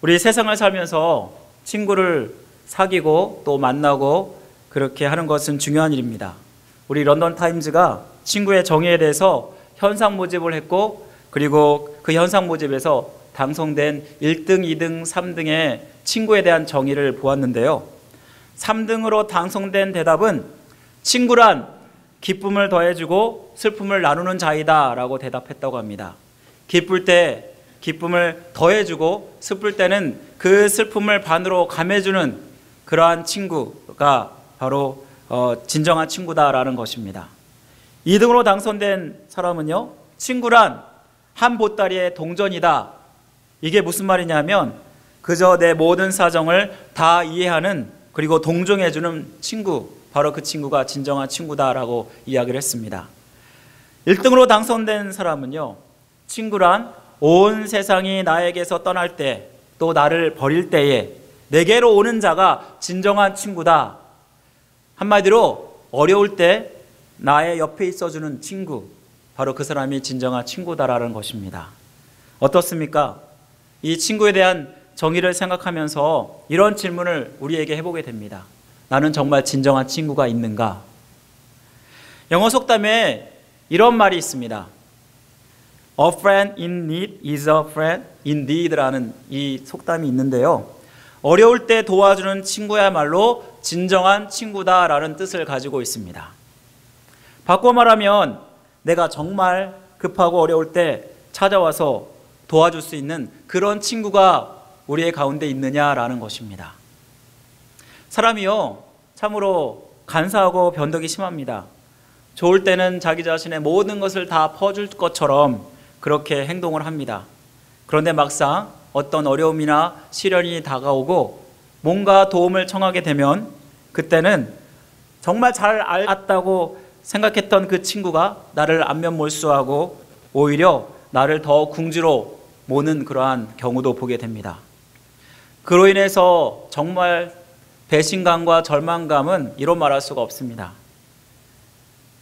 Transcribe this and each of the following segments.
우리 세상을 살면서 친구를 사귀고 또 만나고 그렇게 하는 것은 중요한 일입니다. 우리 런던 타임즈가 친구의 정의에 대해서 현상 모집을 했고, 그리고 그 현상 모집에서 당선된 1등, 2등, 3등의 친구에 대한 정의를 보았는데요. 3등으로 당선된 대답은 친구란 기쁨을 더해주고 슬픔을 나누는 자이다 라고 대답했다고 합니다. 기쁠 때 기쁨을 더해주고 슬플 때는 그 슬픔을 반으로 감해주는 그러한 친구가 바로 진정한 친구다라는 것입니다. 2등으로 당선된 사람은요, 친구란 한 보따리의 동전이다. 이게 무슨 말이냐면 그저 내 모든 사정을 다 이해하는, 그리고 동정해주는 친구, 바로 그 친구가 진정한 친구다라고 이야기를 했습니다. 1등으로 당선된 사람은요, 친구란 온 세상이 나에게서 떠날 때, 또 나를 버릴 때에 내게로 오는 자가 진정한 친구다. 한마디로 어려울 때 나의 옆에 있어주는 친구, 바로 그 사람이 진정한 친구다라는 것입니다. 어떻습니까? 이 친구에 대한 정의를 생각하면서 이런 질문을 우리에게 해보게 됩니다. 나는 정말 진정한 친구가 있는가? 영어 속담에 이런 말이 있습니다. A friend in need is a friend indeed라는 이 속담이 있는데요. 어려울 때 도와주는 친구야말로 진정한 친구다라는 뜻을 가지고 있습니다. 바꿔 말하면 내가 정말 급하고 어려울 때 찾아와서 도와줄 수 있는 그런 친구가 우리의 가운데 있느냐라는 것입니다. 사람이요, 참으로 간사하고 변덕이 심합니다. 좋을 때는 자기 자신의 모든 것을 다 퍼줄 것처럼 그렇게 행동을 합니다. 그런데 막상 어떤 어려움이나 시련이 다가오고 뭔가 도움을 청하게 되면 그때는 정말 잘 알았다고 생각했던 그 친구가 나를 안면몰수하고 오히려 나를 더 궁지로 모는 그러한 경우도 보게 됩니다. 그로 인해서 정말 배신감과 절망감은 이로 말할 수가 없습니다.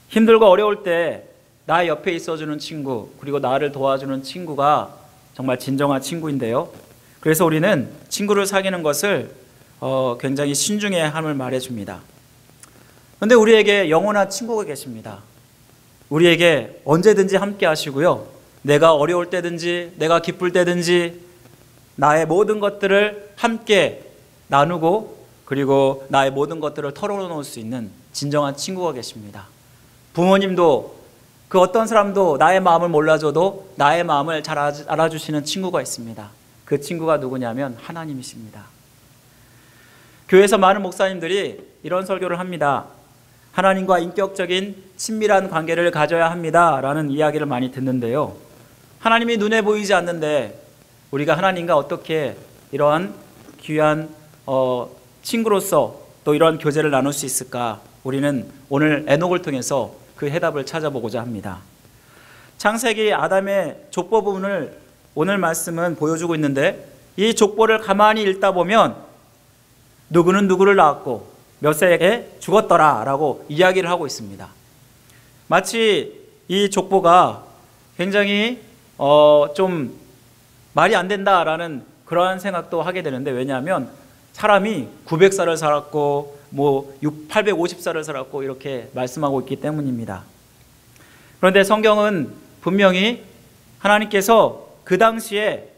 힘들고 어려울 때 나의 옆에 있어주는 친구, 그리고 나를 도와주는 친구가 정말 진정한 친구인데요. 그래서 우리는 친구를 사귀는 것을 굉장히 신중해야 함을 말해줍니다. 그런데 우리에게 영원한 친구가 계십니다. 우리에게 언제든지 함께 하시고요, 내가 어려울 때든지 내가 기쁠 때든지 나의 모든 것들을 함께 나누고, 그리고 나의 모든 것들을 털어놓을 수 있는 진정한 친구가 계십니다. 부모님도, 그 어떤 사람도 나의 마음을 몰라줘도 나의 마음을 잘 알아주시는 친구가 있습니다. 그 친구가 누구냐면 하나님이십니다. 교회에서 많은 목사님들이 이런 설교를 합니다. 하나님과 인격적인 친밀한 관계를 가져야 합니다 라는 이야기를 많이 듣는데요, 하나님이 눈에 보이지 않는데 우리가 하나님과 어떻게 이러한 귀한 친구로서 또 이러한 교제를 나눌 수 있을까? 우리는 오늘 에녹을 통해서 그 해답을 찾아보고자 합니다. 창세기 아담의 족보 부분을 오늘 말씀은 보여주고 있는데, 이 족보를 가만히 읽다 보면 누구는 누구를 낳았고 몇 세에 죽었더라 라고 이야기를 하고 있습니다. 마치 이 족보가 굉장히 좀 말이 안 된다라는 그러한 생각도 하게 되는데, 왜냐하면 사람이 900살을 살았고 850살을 살았고 이렇게 말씀하고 있기 때문입니다. 그런데 성경은 분명히 하나님께서 그 당시에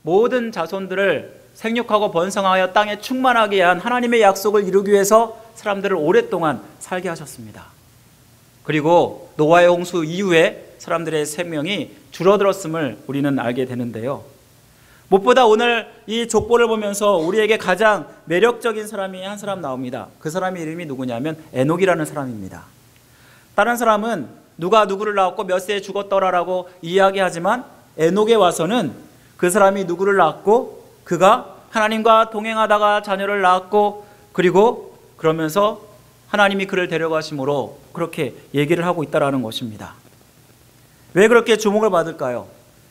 모든 자손들을 생육하고 번성하여 땅에 충만하게 한 하나님의 약속을 이루기 위해서 사람들을 오랫동안 살게 하셨습니다. 그리고 노아의 홍수 이후에 사람들의 생명이 줄어들었음을 우리는 알게 되는데요, 무엇보다 오늘 이 족보를 보면서 우리에게 가장 매력적인 사람이 한 사람 나옵니다. 그 사람의 이름이 누구냐면 에녹이라는 사람입니다. 다른 사람은 누가 누구를 낳았고 몇 세에 죽었더라라고 이야기하지만, 에녹에 와서는 그 사람이 누구를 낳았고 그가 하나님과 동행하다가 자녀를 낳았고, 그리고 그러면서 하나님이 그를 데려가심으로 그렇게 얘기를 하고 있다는 것입니다. 왜 그렇게 주목을 받을까요?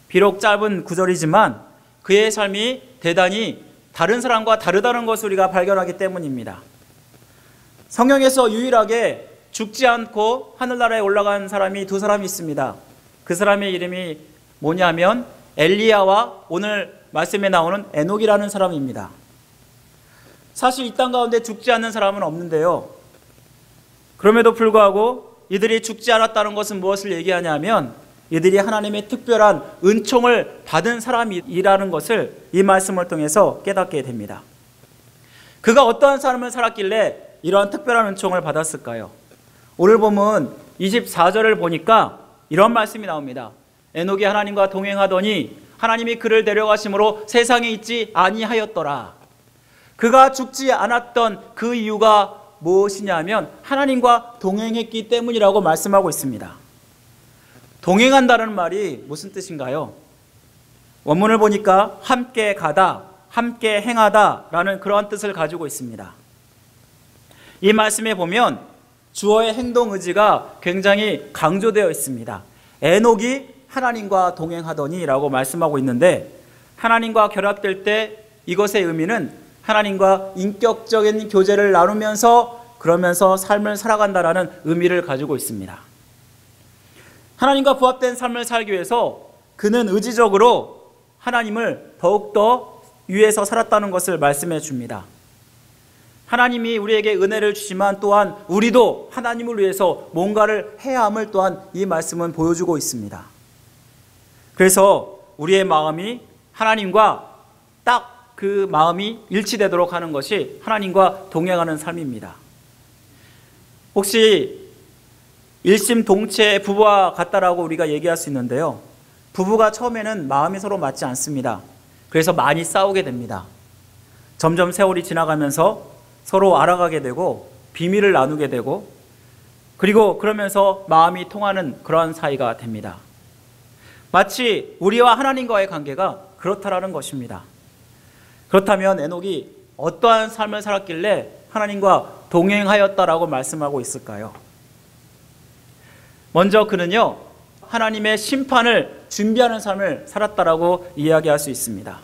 비록 짧은 구절이지만 그의 삶이 대단히 다른 사람과 다르다는 것을 우리가 발견하기 때문입니다. 성경에서 유일하게 죽지 않고 하늘나라에 올라간 사람이 두 사람이 있습니다. 그 사람의 이름이 뭐냐면 엘리야와 오늘 말씀에 나오는 에녹이라는 사람입니다. 사실 이 땅 가운데 죽지 않는 사람은 없는데요. 그럼에도 불구하고 이들이 죽지 않았다는 것은 무엇을 얘기하냐면 이들이 하나님의 특별한 은총을 받은 사람이라는 것을 이 말씀을 통해서 깨닫게 됩니다. 그가 어떠한 삶을 살았길래 이러한 특별한 은총을 받았을까요? 오늘 본문 24절을 보니까 이런 말씀이 나옵니다. 에녹이 하나님과 동행하더니 하나님이 그를 데려가심으로 세상에 있지 아니하였더라. 그가 죽지 않았던 그 이유가 무엇이냐면 하나님과 동행했기 때문이라고 말씀하고 있습니다. 동행한다는 말이 무슨 뜻인가요? 원문을 보니까 함께 가다, 함께 행하다라는 그러한 뜻을 가지고 있습니다. 이 말씀에 보면 주어의 행동 의지가 굉장히 강조되어 있습니다. 에녹이 하나님과 동행하더니 라고 말씀하고 있는데 하나님과 결합될 때 이것의 의미는 하나님과 인격적인 교제를 나누면서 그러면서 삶을 살아간다라는 의미를 가지고 있습니다. 하나님과 부합된 삶을 살기 위해서 그는 의지적으로 하나님을 더욱더 위해서 살았다는 것을 말씀해 줍니다. 하나님이 우리에게 은혜를 주지만 또한 우리도 하나님을 위해서 뭔가를 해야 함을 또한 이 말씀은 보여주고 있습니다. 그래서 우리의 마음이 하나님과 딱 그 마음이 일치되도록 하는 것이 하나님과 동행하는 삶입니다. 혹시 일심동체 부부와 같다라고 우리가 얘기할 수 있는데요. 부부가 처음에는 마음이 서로 맞지 않습니다. 그래서 많이 싸우게 됩니다. 점점 세월이 지나가면서 서로 알아가게 되고 비밀을 나누게 되고 그리고 그러면서 마음이 통하는 그러한 사이가 됩니다. 마치 우리와 하나님과의 관계가 그렇다라는 것입니다. 그렇다면 에녹이 어떠한 삶을 살았길래 하나님과 동행하였다라고 말씀하고 있을까요? 먼저 그는요, 하나님의 심판을 준비하는 삶을 살았다라고 이야기할 수 있습니다.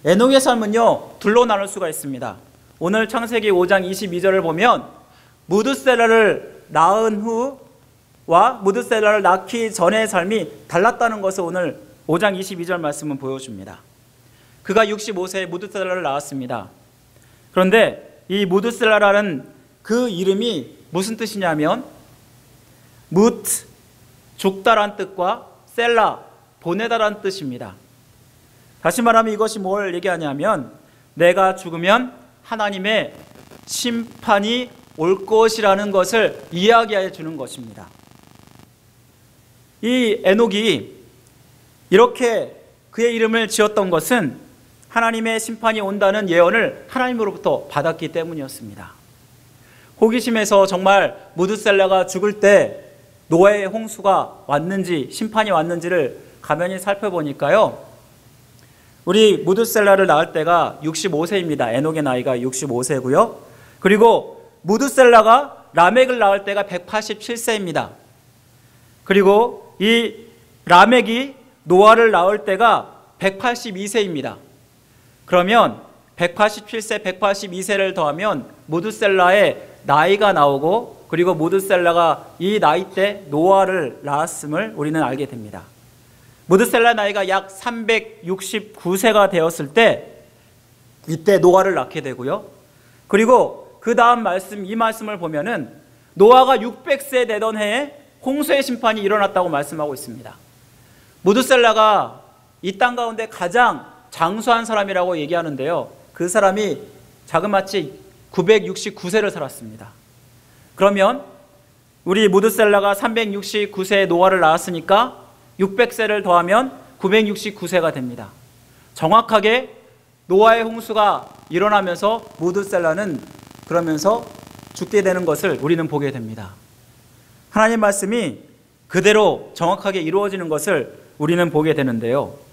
에녹의 삶은요, 둘로 나눌 수가 있습니다. 오늘 창세기 5장 22절을 보면 무드셀라를 낳은 후와 무드셀라를 낳기 전의 삶이 달랐다는 것을 오늘 5장 22절 말씀은 보여줍니다. 그가 65세에 무드셀라를 낳았습니다. 그런데 이 무드셀라라는 그 이름이 무슨 뜻이냐면 무트, 죽다란 뜻과 셀라, 보내다란 뜻입니다. 다시 말하면 이것이 뭘 얘기하냐면 내가 죽으면 하나님의 심판이 올 것이라는 것을 이야기해 주는 것입니다. 이 에녹이 이렇게 그의 이름을 지었던 것은 하나님의 심판이 온다는 예언을 하나님으로부터 받았기 때문이었습니다. 호기심에서 정말 무드셀라가 죽을 때 노아의 홍수가 왔는지 심판이 왔는지를 가만히 살펴보니까요, 우리 무드셀라를 낳을 때가 65세입니다. 에녹의 나이가 65세고요. 그리고 무드셀라가 라멕을 낳을 때가 187세입니다. 그리고 이 라멕이 노아를 낳을 때가 182세입니다. 그러면 187세, 182세를 더하면 무드셀라의 나이가 나오고 그리고 무드셀라가 이 나이 때 노아를 낳았음을 우리는 알게 됩니다. 무드셀라 나이가 약 369세가 되었을 때 이때 노아를 낳게 되고요. 그리고 그 다음 말씀, 이 말씀을 보면은 노아가 600세 되던 해에 홍수의 심판이 일어났다고 말씀하고 있습니다. 무드셀라가 이 땅 가운데 가장 장수한 사람이라고 얘기하는데요. 그 사람이 자그마치 969세를 살았습니다. 그러면 우리 무드셀라가 369세에 노아를 낳았으니까 600세를 더하면 969세가 됩니다. 정확하게 노아의 홍수가 일어나면서 무드셀라는 그러면서 죽게 되는 것을 우리는 보게 됩니다. 하나님 말씀이 그대로 정확하게 이루어지는 것을 우리는 보게 되는데요.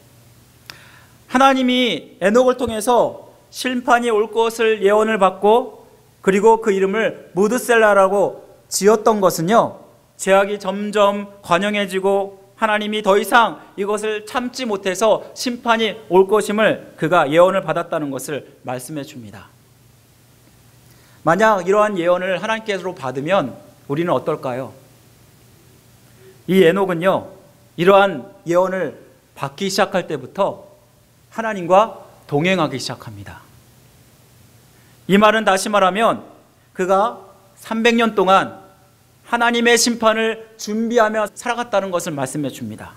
하나님이 에녹을 통해서 심판이 올 것을 예언을 받고 그리고 그 이름을 무드셀라라고 지었던 것은요, 죄악이 점점 관영해지고 하나님이 더 이상 이것을 참지 못해서 심판이 올 것임을 그가 예언을 받았다는 것을 말씀해 줍니다. 만약 이러한 예언을 하나님께서 받으면 우리는 어떨까요? 이 에녹은요, 이러한 예언을 받기 시작할 때부터 하나님과 동행하기 시작합니다. 이 말은 다시 말하면 그가 300년 동안 하나님의 심판을 준비하며 살아갔다는 것을 말씀해 줍니다.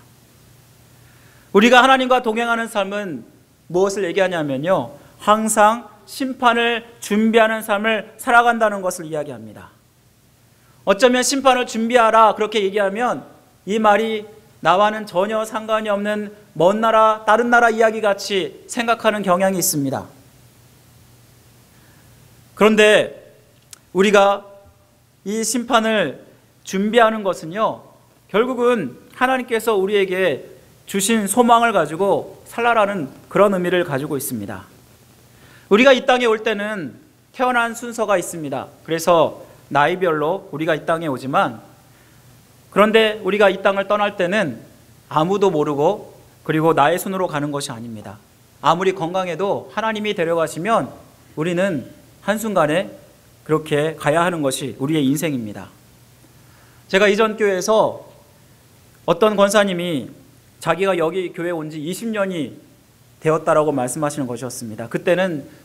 우리가 하나님과 동행하는 삶은 무엇을 얘기하냐면요, 항상 심판을 준비하는 삶을 살아간다는 것을 이야기합니다. 어쩌면 심판을 준비하라 그렇게 얘기하면 이 말이 나와는 전혀 상관이 없는 먼 나라, 다른 나라 이야기 같이 생각하는 경향이 있습니다. 그런데 우리가 이 심판을 준비하는 것은요, 결국은 하나님께서 우리에게 주신 소망을 가지고 살아라는 그런 의미를 가지고 있습니다. 우리가 이 땅에 올 때는 태어난 순서가 있습니다. 그래서 나이별로 우리가 이 땅에 오지만, 그런데 우리가 이 땅을 떠날 때는 아무도 모르고 그리고 나의 손으로 가는 것이 아닙니다. 아무리 건강해도 하나님이 데려가시면 우리는 한순간에 그렇게 가야 하는 것이 우리의 인생입니다. 제가 이전 교회에서 어떤 권사님이 자기가 여기 교회에 온 지 20년이 되었다라고 말씀하시는 것이었습니다.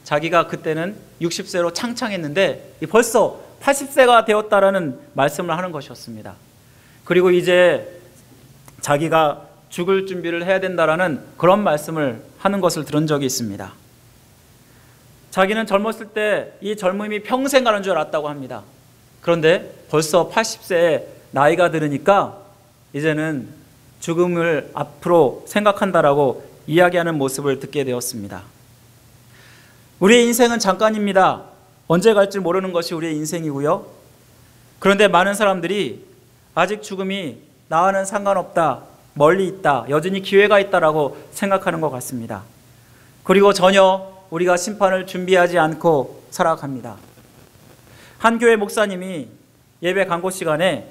자기가 그때는 60세로 창창했는데 벌써 80세가 되었다라는 말씀을 하는 것이었습니다. 그리고 이제 자기가 죽을 준비를 해야 된다라는 그런 말씀을 하는 것을 들은 적이 있습니다. 자기는 젊었을 때 이 젊음이 평생 가는 줄 알았다고 합니다. 그런데 벌써 80세에 나이가 들으니까 이제는 죽음을 앞으로 생각한다라고 이야기하는 모습을 듣게 되었습니다. 우리의 인생은 잠깐입니다. 언제 갈지 모르는 것이 우리의 인생이고요. 그런데 많은 사람들이 아직 죽음이 나와는 상관없다, 멀리 있다, 여전히 기회가 있다라고 생각하는 것 같습니다. 그리고 전혀 우리가 심판을 준비하지 않고 살아갑니다. 한 교회 목사님이 예배 강고 시간에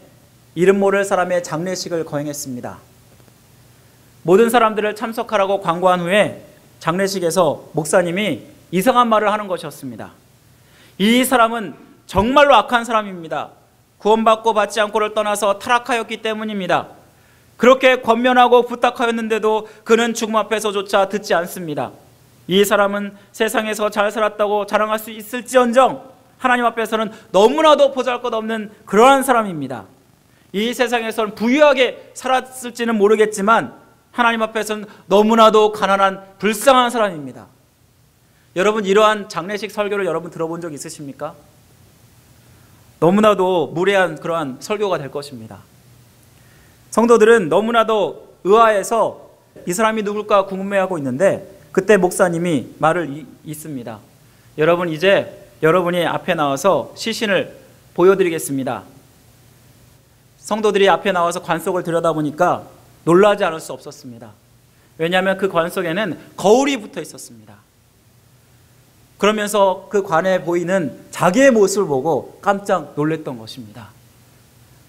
이름 모를 사람의 장례식을 거행했습니다. 모든 사람들을 참석하라고 광고한 후에 장례식에서 목사님이 이상한 말을 하는 것이었습니다. 이 사람은 정말로 악한 사람입니다. 구원받고 받지 않고를 떠나서 타락하였기 때문입니다. 그렇게 권면하고 부탁하였는데도 그는 죽음 앞에서조차 듣지 않습니다. 이 사람은 세상에서 잘 살았다고 자랑할 수 있을지언정 하나님 앞에서는 너무나도 보잘것없는 그러한 사람입니다. 이 세상에서는 부유하게 살았을지는 모르겠지만 하나님 앞에서는 너무나도 가난한 불쌍한 사람입니다. 여러분, 이러한 장례식 설교를 여러분 들어본 적 있으십니까? 너무나도 무례한 그러한 설교가 될 것입니다. 성도들은 너무나도 의아해서 이 사람이 누굴까 궁금해하고 있는데 그때 목사님이 말을 잇습니다. 여러분, 이제 여러분이 앞에 나와서 시신을 보여드리겠습니다. 성도들이 앞에 나와서 관 속을 들여다보니까 놀라지 않을 수 없었습니다. 왜냐하면 그 관 속에는 거울이 붙어 있었습니다. 그러면서 그 관에 보이는 자기의 모습을 보고 깜짝 놀랐던 것입니다.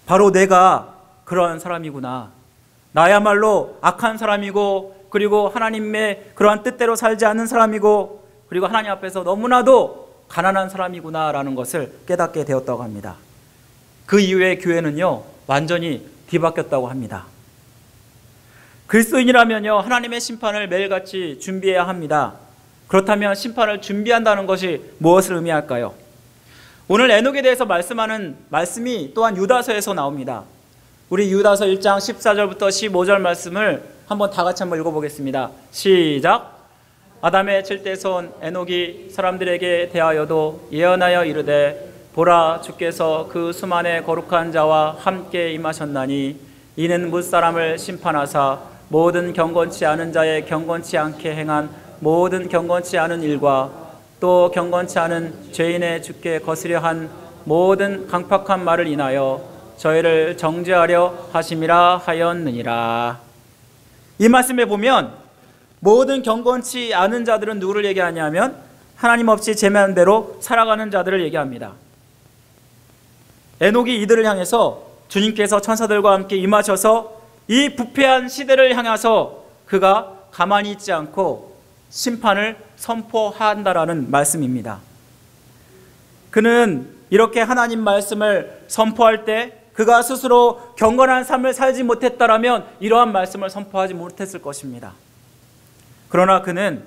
바로 내가 그러한 사람이구나. 나야말로 악한 사람이고 그리고 하나님의 그러한 뜻대로 살지 않는 사람이고 그리고 하나님 앞에서 너무나도 가난한 사람이구나라는 것을 깨닫게 되었다고 합니다. 그 이후에 교회는요, 완전히 뒤바뀌었다고 합니다. 그리스도인이라면요, 하나님의 심판을 매일같이 준비해야 합니다. 그렇다면 심판을 준비한다는 것이 무엇을 의미할까요? 오늘 에녹에 대해서 말씀하는 말씀이 또한 유다서에서 나옵니다. 우리 유다서 1장 14절부터 15절 말씀을 한번 다 같이 한번 읽어보겠습니다. 시작. 아담의 7대 손 에녹이 사람들에게 대하여도 예언하여 이르되 보라, 주께서 그 수만의 거룩한 자와 함께 임하셨나니 이는 뭇사람을 심판하사 모든 경건치 않은 자의 경건치 않게 행한 모든 경건치 않은 일과 또 경건치 않은 죄인의 주께 거스려 한 모든 강팍한 말을 인하여 저희를 정죄하려 하심이라 하였느니라. 이 말씀에 보면 모든 경건치 않은 자들은 누구를 얘기하냐면 하나님 없이 제 마음대로 살아가는 자들을 얘기합니다. 에녹이 이들을 향해서 주님께서 천사들과 함께 임하셔서 이 부패한 시대를 향해서 그가 가만히 있지 않고 심판을 선포한다라는 말씀입니다. 그는 이렇게 하나님 말씀을 선포할 때 그가 스스로 경건한 삶을 살지 못했다라면 이러한 말씀을 선포하지 못했을 것입니다. 그러나 그는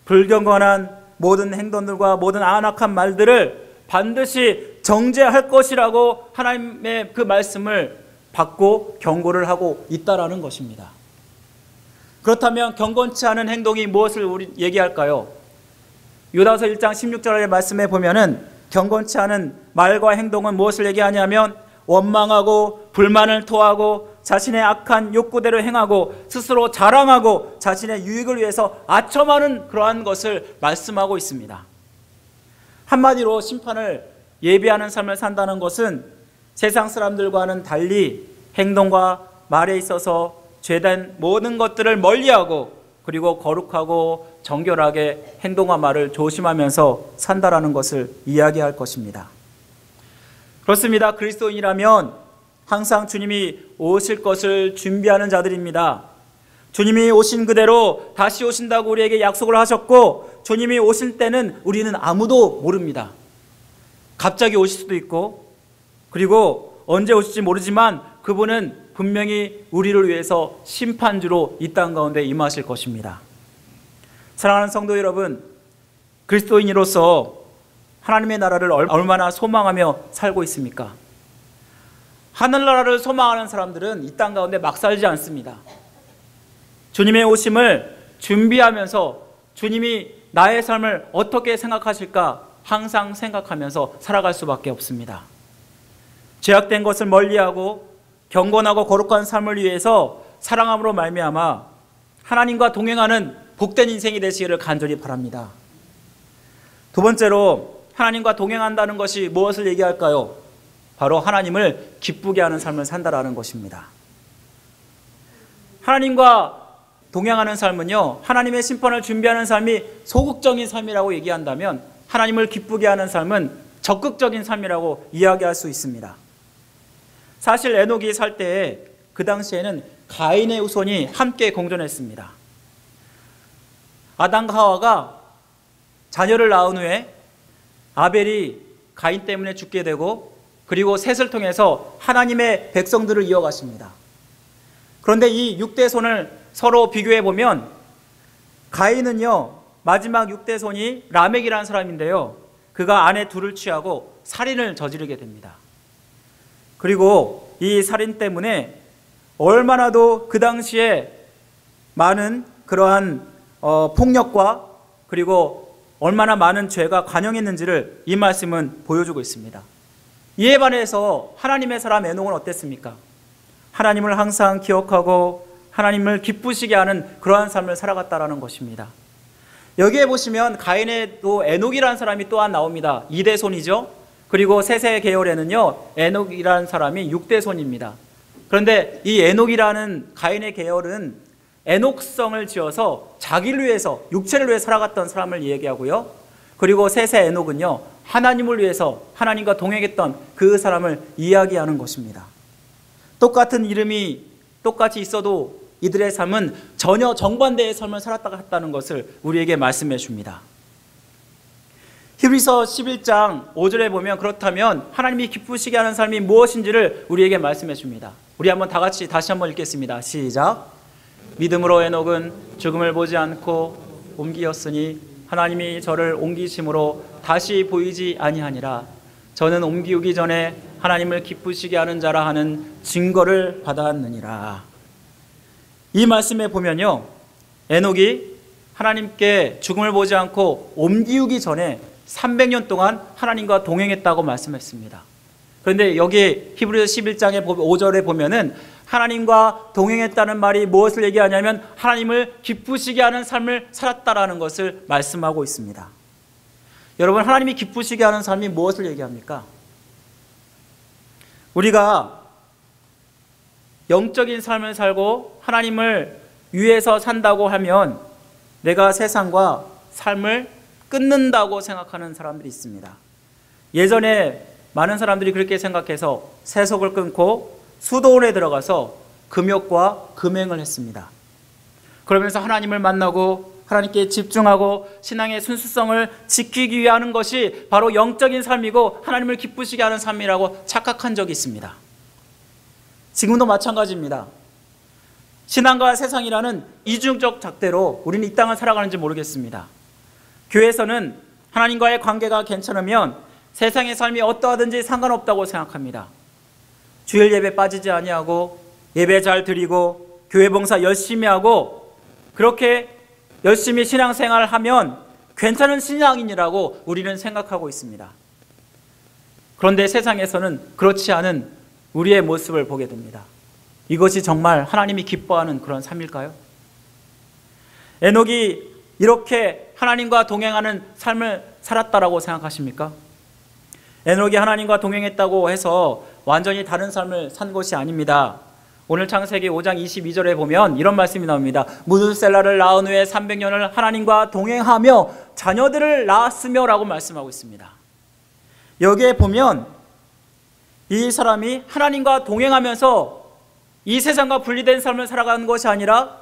불경건한 모든 행동들과 모든 안악한 말들을 반드시 정죄할 것이라고 하나님의 그 말씀을 받고 경고를 하고 있다라는 것입니다. 그렇다면 경건치 않은 행동이 무엇을 우리 얘기할까요? 유다서 1장 16절의 말씀에 보면은 경건치 않은 말과 행동은 무엇을 얘기하냐면 원망하고 불만을 토하고 자신의 악한 욕구대로 행하고 스스로 자랑하고 자신의 유익을 위해서 아첨하는 그러한 것을 말씀하고 있습니다. 한마디로 심판을 예비하는 삶을 산다는 것은 세상 사람들과는 달리 행동과 말에 있어서 죄된 모든 것들을 멀리하고 그리고 거룩하고 정결하게 행동과 말을 조심하면서 산다라는 것을 이야기할 것입니다. 그렇습니다. 그리스도인이라면 항상 주님이 오실 것을 준비하는 자들입니다. 주님이 오신 그대로 다시 오신다고 우리에게 약속을 하셨고 주님이 오실 때는 우리는 아무도 모릅니다. 갑자기 오실 수도 있고 그리고 언제 오실지 모르지만 그분은 분명히 우리를 위해서 심판주로 이 땅 가운데 임하실 것입니다. 사랑하는 성도 여러분, 그리스도인으로서 하나님의 나라를 얼마나 소망하며 살고 있습니까? 하늘나라를 소망하는 사람들은 이 땅 가운데 막 살지 않습니다. 주님의 오심을 준비하면서 주님이 나의 삶을 어떻게 생각하실까 항상 생각하면서 살아갈 수밖에 없습니다. 죄악된 것을 멀리하고 경건하고 거룩한 삶을 위해서 사랑함으로 말미암아 하나님과 동행하는 복된 인생이 되시기를 간절히 바랍니다. 두 번째로 하나님과 동행한다는 것이 무엇을 얘기할까요? 바로 하나님을 기쁘게 하는 삶을 산다라는 것입니다. 하나님과 동행하는 삶은요, 하나님의 심판을 준비하는 삶이 소극적인 삶이라고 얘기한다면 하나님을 기쁘게 하는 삶은 적극적인 삶이라고 이야기할 수 있습니다. 사실 에녹이 살 때에 그 당시에는 가인의 후손이 함께 공존했습니다. 아담과 하와가 자녀를 낳은 후에 아벨이 가인 때문에 죽게 되고 그리고 셋을 통해서 하나님의 백성들을 이어가십니다. 그런데 이 6대손을 서로 비교해 보면 가인은요, 마지막 6대손이 라멕이라는 사람인데요, 그가 아내 둘을 취하고 살인을 저지르게 됩니다. 그리고 이 살인 때문에 얼마나도 그 당시에 많은 그러한 폭력과 그리고 얼마나 많은 죄가 관영했는지를 이 말씀은 보여주고 있습니다. 이에 반해서 하나님의 사람 에녹은 어땠습니까? 하나님을 항상 기억하고 하나님을 기쁘시게 하는 그러한 삶을 살아갔다라는 것입니다. 여기에 보시면 가인의 또 에녹이라는 사람이 또한 나옵니다. 2대손이죠. 그리고 셋의 계열에는요, 에녹이라는 사람이 6대손입니다. 그런데 이 에녹이라는 가인의 계열은 에녹성을 지어서 자기를 위해서, 육체를 위해 살아갔던 사람을 얘기하고요. 그리고 셋의 에녹은요, 하나님을 위해서 하나님과 동행했던 그 사람을 이야기하는 것입니다. 똑같은 이름이 똑같이 있어도 이들의 삶은 전혀 정반대의 삶을 살았다는 것을 우리에게 말씀해 줍니다. 히브리서 11장 5절에 보면 그렇다면 하나님이 기쁘시게 하는 삶이 무엇인지를 우리에게 말씀해 줍니다. 우리 한번 다 같이 다시 한번 읽겠습니다. 시작. 믿음으로 에녹은 죽음을 보지 않고 옮기었으니 하나님이 저를 옮기심으로 다시 보이지 아니하니라. 저는 옮기우기 전에 하나님을 기쁘시게 하는 자라 하는 증거를 받았느니라. 이 말씀에 보면요, 에녹이 하나님께 죽음을 보지 않고 옮기우기 전에 300년 동안 하나님과 동행했다고 말씀했습니다. 그런데 여기 히브리서 11장의 5절에 보면은 하나님과 동행했다는 말이 무엇을 얘기하냐면 하나님을 기쁘시게 하는 삶을 살았다라는 것을 말씀하고 있습니다. 여러분, 하나님이 기쁘시게 하는 삶이 무엇을 얘기합니까? 우리가 영적인 삶을 살고 하나님을 위해서 산다고 하면 내가 세상과 삶을 끊는다고 생각하는 사람들이 있습니다. 예전에 많은 사람들이 그렇게 생각해서 세속을 끊고 수도원에 들어가서 금욕과 금행을 했습니다. 그러면서 하나님을 만나고 하나님께 집중하고 신앙의 순수성을 지키기 위해 하는 것이 바로 영적인 삶이고 하나님을 기쁘시게 하는 삶이라고 착각한 적이 있습니다. 지금도 마찬가지입니다. 신앙과 세상이라는 이중적 잣대로 우리는 이 땅을 살아가는지 모르겠습니다. 교회에서는 하나님과의 관계가 괜찮으면 세상의 삶이 어떠하든지 상관없다고 생각합니다. 주일 예배 빠지지 아니하고 예배 잘 드리고 교회 봉사 열심히 하고 그렇게 열심히 신앙생활을 하면 괜찮은 신앙인이라고 우리는 생각하고 있습니다. 그런데 세상에서는 그렇지 않은 우리의 모습을 보게 됩니다. 이것이 정말 하나님이 기뻐하는 그런 삶일까요? 에녹이 이렇게 하나님과 동행하는 삶을 살았다라고 생각하십니까? 에녹이 하나님과 동행했다고 해서 완전히 다른 삶을 산 것이 아닙니다. 오늘 창세기 5장 22절에 보면 이런 말씀이 나옵니다. 무드셀라를 낳은 후에 300년을 하나님과 동행하며 자녀들을 낳았으며 라고 말씀하고 있습니다. 여기에 보면 이 사람이 하나님과 동행하면서 이 세상과 분리된 삶을 살아가는 것이 아니라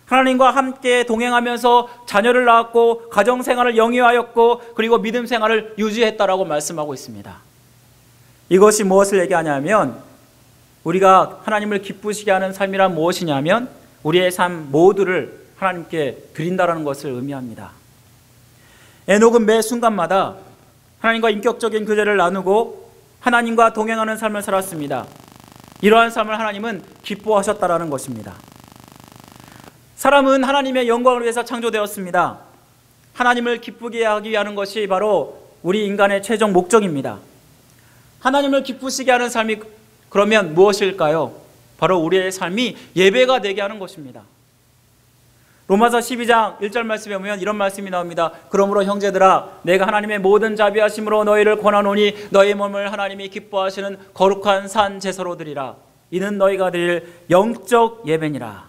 하나님과 함께 동행하면서 자녀를 낳았고 가정생활을 영위하였고 그리고 믿음생활을 유지했다라고 말씀하고 있습니다. 이것이 무엇을 얘기하냐면 우리가 하나님을 기쁘시게 하는 삶이란 무엇이냐면 우리의 삶 모두를 하나님께 드린다라는 것을 의미합니다. 에녹은 매 순간마다 하나님과 인격적인 교제를 나누고 하나님과 동행하는 삶을 살았습니다. 이러한 삶을 하나님은 기뻐하셨다라는 것입니다. 사람은 하나님의 영광을 위해서 창조되었습니다. 하나님을 기쁘게 하기 위한 것이 바로 우리 인간의 최종 목적입니다. 하나님을 기쁘시게 하는 삶이 그러면 무엇일까요? 바로 우리의 삶이 예배가 되게 하는 것입니다. 로마서 12장 1절 말씀에 보면 이런 말씀이 나옵니다. 그러므로 형제들아 내가 하나님의 모든 자비하심으로 너희를 권하노니 너희 몸을 하나님이 기뻐하시는 거룩한 산 제사로 드리라. 이는 너희가 드릴 영적 예배니라.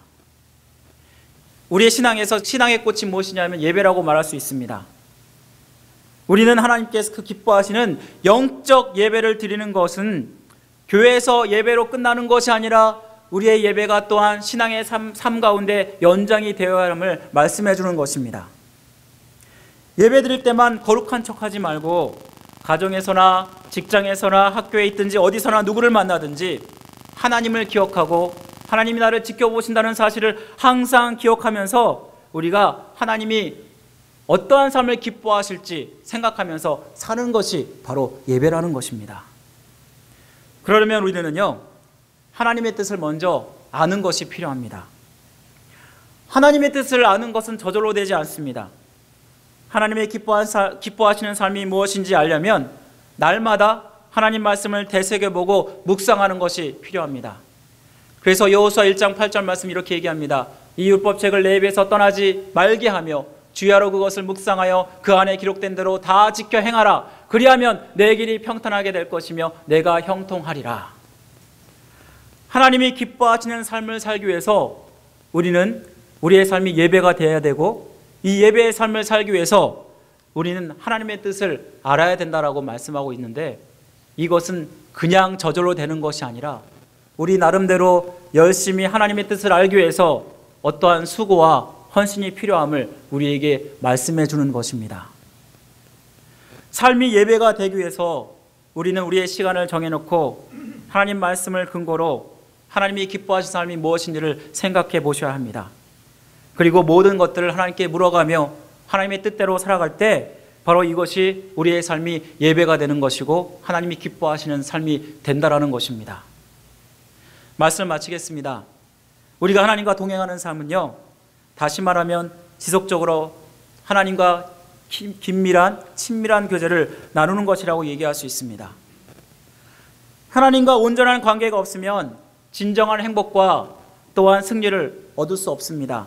우리의 신앙에서 신앙의 꽃이 무엇이냐면 예배라고 말할 수 있습니다. 우리는 하나님께서 그 기뻐하시는 영적 예배를 드리는 것은 교회에서 예배로 끝나는 것이 아니라 우리의 예배가 또한 신앙의 삶 가운데 연장이 되어야 함을 말씀해 주는 것입니다. 예배 드릴 때만 거룩한 척하지 말고 가정에서나 직장에서나 학교에 있든지 어디서나 누구를 만나든지 하나님을 기억하고 하나님이 나를 지켜보신다는 사실을 항상 기억하면서 우리가 하나님이 어떠한 삶을 기뻐하실지 생각하면서 사는 것이 바로 예배라는 것입니다. 그러려면 우리는요, 하나님의 뜻을 먼저 아는 것이 필요합니다. 하나님의 뜻을 아는 것은 저절로 되지 않습니다. 하나님의 기뻐하시는 삶이 무엇인지 알려면 날마다 하나님 말씀을 되새겨보고 묵상하는 것이 필요합니다. 그래서 여호수아 1장 8절 말씀 이렇게 얘기합니다. 이 율법책을 내 입에서 떠나지 말게 하며 주야로 그것을 묵상하여 그 안에 기록된 대로 다 지켜 행하라. 그리하면 내 길이 평탄하게 될 것이며 내가 형통하리라. 하나님이 기뻐하시는 삶을 살기 위해서 우리는 우리의 삶이 예배가 되어야 되고 이 예배의 삶을 살기 위해서 우리는 하나님의 뜻을 알아야 된다라고 말씀하고 있는데 이것은 그냥 저절로 되는 것이 아니라 우리 나름대로 열심히 하나님의 뜻을 알기 위해서 어떠한 수고와 헌신이 필요함을 우리에게 말씀해 주는 것입니다. 삶이 예배가 되기 위해서 우리는 우리의 시간을 정해놓고 하나님 말씀을 근거로 하나님이 기뻐하신 삶이 무엇인지를 생각해 보셔야 합니다. 그리고 모든 것들을 하나님께 물어가며 하나님의 뜻대로 살아갈 때 바로 이것이 우리의 삶이 예배가 되는 것이고 하나님이 기뻐하시는 삶이 된다라는 것입니다. 말씀을 마치겠습니다. 우리가 하나님과 동행하는 삶은요, 다시 말하면 지속적으로 하나님과 긴밀한 친밀한 교제를 나누는 것이라고 얘기할 수 있습니다. 하나님과 온전한 관계가 없으면 진정한 행복과 또한 승리를 얻을 수 없습니다.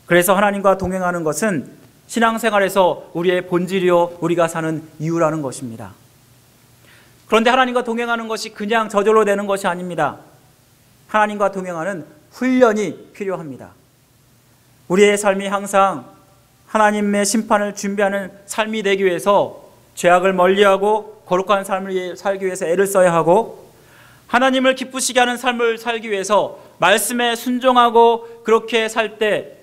그래서 하나님과 동행하는 것은 신앙생활에서 우리의 본질이요 우리가 사는 이유라는 것입니다. 그런데 하나님과 동행하는 것이 그냥 저절로 되는 것이 아닙니다. 하나님과 동행하는 훈련이 필요합니다. 우리의 삶이 항상 하나님의 심판을 준비하는 삶이 되기 위해서 죄악을 멀리하고 거룩한 삶을 살기 위해서 애를 써야 하고 하나님을 기쁘시게 하는 삶을 살기 위해서 말씀에 순종하고 그렇게 살 때,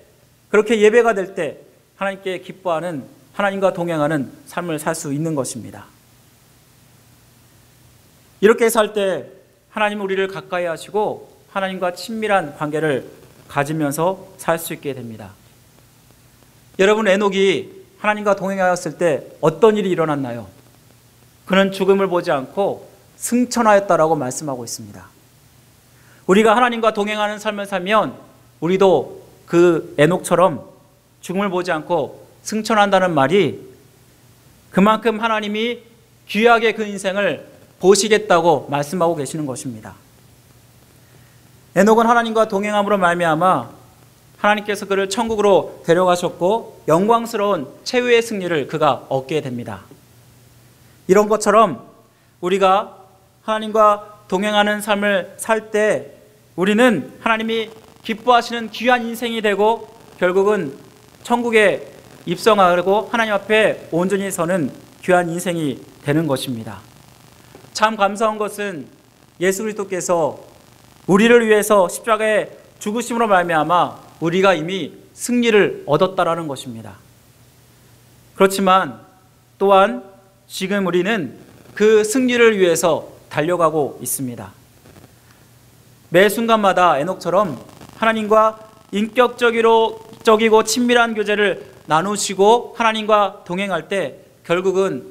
그렇게 예배가 될 때 하나님께 기뻐하는, 하나님과 동행하는 삶을 살 수 있는 것입니다. 이렇게 살 때 하나님은 우리를 가까이 하시고 하나님과 친밀한 관계를 가지면서 살 수 있게 됩니다. 여러분, 에녹이 하나님과 동행하였을 때 어떤 일이 일어났나요? 그는 죽음을 보지 않고 승천하였다라고 말씀하고 있습니다. 우리가 하나님과 동행하는 삶을 살면 우리도 그 에녹처럼 죽음을 보지 않고 승천한다는 말이 그만큼 하나님이 귀하게 그 인생을 보시겠다고 말씀하고 계시는 것입니다. 에녹은 하나님과 동행함으로 말미암아 하나님께서 그를 천국으로 데려가셨고 영광스러운 최후의 승리를 그가 얻게 됩니다. 이런 것처럼 우리가 하나님과 동행하는 삶을 살 때 우리는 하나님이 기뻐하시는 귀한 인생이 되고 결국은 천국에 입성하고 하나님 앞에 온전히 서는 귀한 인생이 되는 것입니다. 참 감사한 것은 예수 그리스도께서 우리를 위해서 십자가에 죽으심으로 말미암아 우리가 이미 승리를 얻었다라는 것입니다. 그렇지만 또한 지금 우리는 그 승리를 위해서 달려가고 있습니다. 매 순간마다 에녹처럼 하나님과 인격적이고 친밀한 교제를 나누시고 하나님과 동행할 때 결국은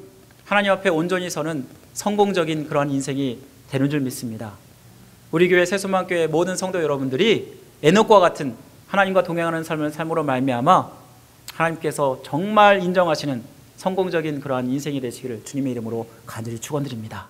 하나님 앞에 온전히 서는 성공적인 그런 인생이 되는 줄 믿습니다. 우리 교회 새소망교회 모든 성도 여러분들이 에녹과 같은 하나님과 동행하는 삶을 삶으로 말미암아 하나님께서 정말 인정하시는 성공적인 그러한 인생이 되시기를 주님의 이름으로 간절히 축원드립니다.